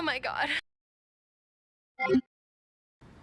Oh my god.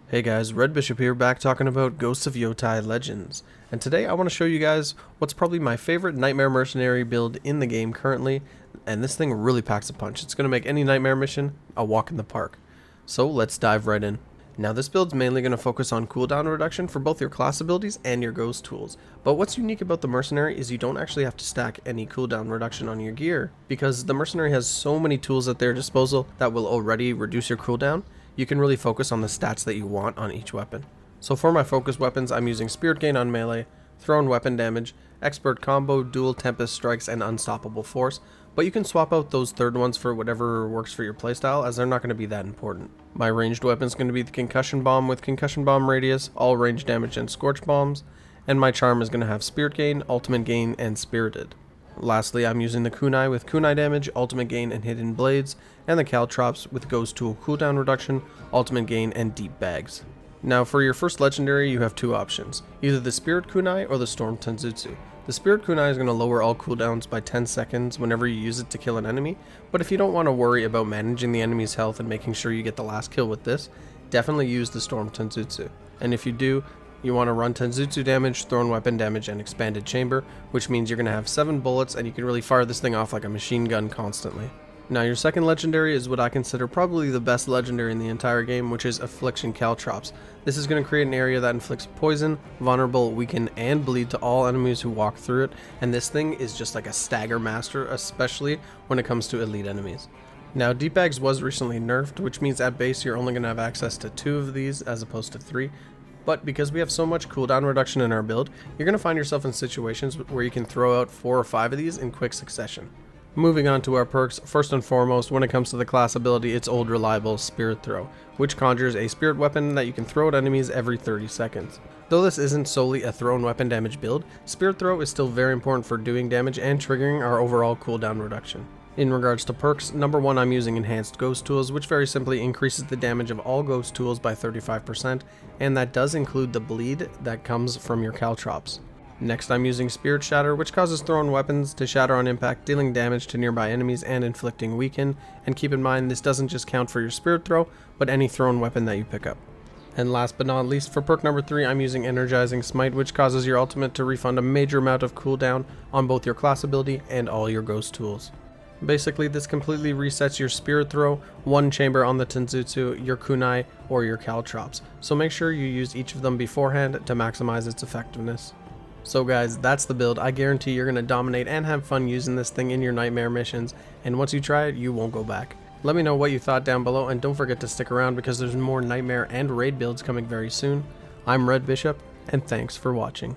Hey guys, Red Bishop here, back talking about Ghosts of Yotei Legends. And today I want to show you guys what's probably my favorite Nightmare Mercenary build in the game currently, and this thing really packs a punch. It's going to make any Nightmare mission a walk in the park. So let's dive right in. Now this build's mainly going to focus on cooldown reduction for both your class abilities and your ghost tools. But what's unique about the Mercenary is you don't actually have to stack any cooldown reduction on your gear, because the Mercenary has so many tools at their disposal that will already reduce your cooldown. You can really focus on the stats that you want on each weapon. So for my focus weapons, I'm using Spirit Gain on melee, thrown weapon damage, expert combo, dual tempest strikes, and unstoppable force, but you can swap out those third ones for whatever works for your playstyle, as they're not going to be that important. My ranged weapon is going to be the concussion bomb with concussion bomb radius, all range damage, and scorch bombs, and my charm is going to have Spirit Gain, ultimate gain, and spirited. Lastly, I'm using the kunai with kunai damage, ultimate gain, and hidden blades, and the caltrops with ghost tool cooldown reduction, ultimate gain, and deep bags. Now for your first legendary, you have two options, either the spirit kunai or the storm tenjutsu. The spirit kunai is going to lower all cooldowns by 10 seconds whenever you use it to kill an enemy, but if you don't want to worry about managing the enemy's health and making sure you get the last kill with this, definitely use the storm tenjutsu. And if you do, you want to run Tenjutsu damage, thrown weapon damage, and expanded chamber, which means you're going to have 7 bullets and you can really fire this thing off like a machine gun constantly. Now your second legendary is what I consider probably the best legendary in the entire game, which is Affliction Caltrops. This is going to create an area that inflicts poison, vulnerable, weaken, and bleed to all enemies who walk through it, and this thing is just like a stagger master, especially when it comes to elite enemies. Now deep bags was recently nerfed, which means at base you're only going to have access to 2 of these as opposed to 3. But because we have so much cooldown reduction in our build, you're going to find yourself in situations where you can throw out 4 or 5 of these in quick succession. Moving on to our perks, first and foremost, when it comes to the class ability, it's old reliable Spirit Throw, which conjures a spirit weapon that you can throw at enemies every 30 seconds. Though this isn't solely a thrown weapon damage build, Spirit Throw is still very important for doing damage and triggering our overall cooldown reduction. In regards to perks, number 1, I'm using Enhanced Ghost Tools, which very simply increases the damage of all ghost tools by 35%, and that does include the bleed that comes from your caltrops. Next, I'm using Spirit Shatter, which causes thrown weapons to shatter on impact, dealing damage to nearby enemies and inflicting weaken, and keep in mind this doesn't just count for your Spirit Throw, but any thrown weapon that you pick up. And last but not least, for perk number 3, I'm using Energizing Smite, which causes your ultimate to refund a major amount of cooldown on both your class ability and all your ghost tools. Basically, this completely resets your Spirit Throw, 1 chamber on the Tenjutsu, your kunai, or your caltrops, so make sure you use each of them beforehand to maximize its effectiveness. So guys, that's the build. I guarantee you're going to dominate and have fun using this thing in your nightmare missions, and once you try it, you won't go back. Let me know what you thought down below, and don't forget to stick around because there's more nightmare and raid builds coming very soon. I'm Red Bishop, and thanks for watching.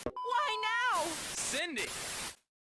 Why now? Send it!